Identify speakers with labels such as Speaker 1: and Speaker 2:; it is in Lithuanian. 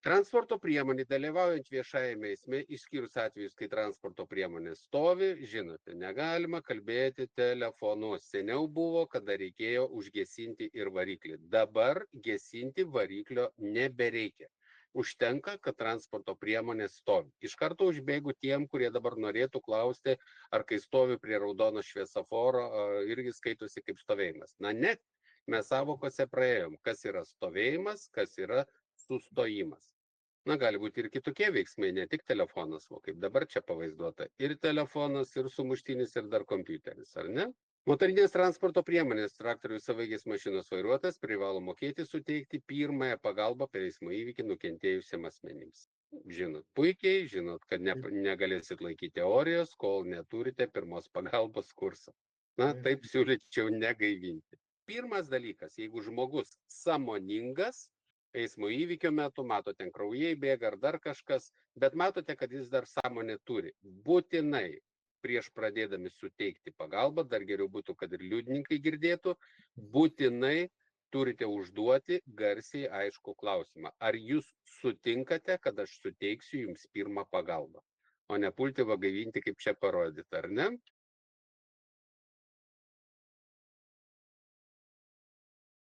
Speaker 1: Transporto priemonė dalyvaujant viešajame eisme, išskyrus atvejus, kai transporto priemonė stovi, žinote, negalima kalbėti telefonu. Seniau buvo, kada reikėjo užgesinti ir variklį. Dabar gesinti variklio nebereikia. Užtenka, kad transporto priemonė stovi. Iš karto užbėgu tiem, kurie dabar norėtų klausti, ar kai stovi prie raudono šviesoforo, irgi skaitosi kaip stovėjimas. Na ne, mes savokose praėjom, kas yra stovėjimas, kas yra sustojimas. Na, gali būti ir kitokie veiksmai, ne tik telefonas, o kaip dabar čia pavaizduota. Ir telefonas, ir sumuštinis, ir dar kompiuteris, ar ne? Motorinės transporto priemonės traktorių savaigės mašinos vairuotojas privalo mokėti suteikti pirmąją pagalbą per eismo įvykį nukentėjusiem asmenims. Žinot puikiai, žinot, kad negalėsit laikyti teorijos, kol neturite pirmos pagalbos kursą. Na, taip siūlyčiau negaivinti. Pirmas dalykas, jeigu žmogus sąmoningas, eismo įvykio metu, matote, ten kraujai bėga ar dar kažkas, bet matote, kad jis dar sąmonę turi. Būtinai prieš pradėdami suteikti pagalbą, dar geriau būtų, kad ir liudininkai girdėtų, būtinai turite užduoti garsiai aišku klausimą. Ar jūs sutinkate, kad aš suteiksiu jums pirmą pagalbą? O ne pulti va gaivinti, kaip čia parodyti, ar ne?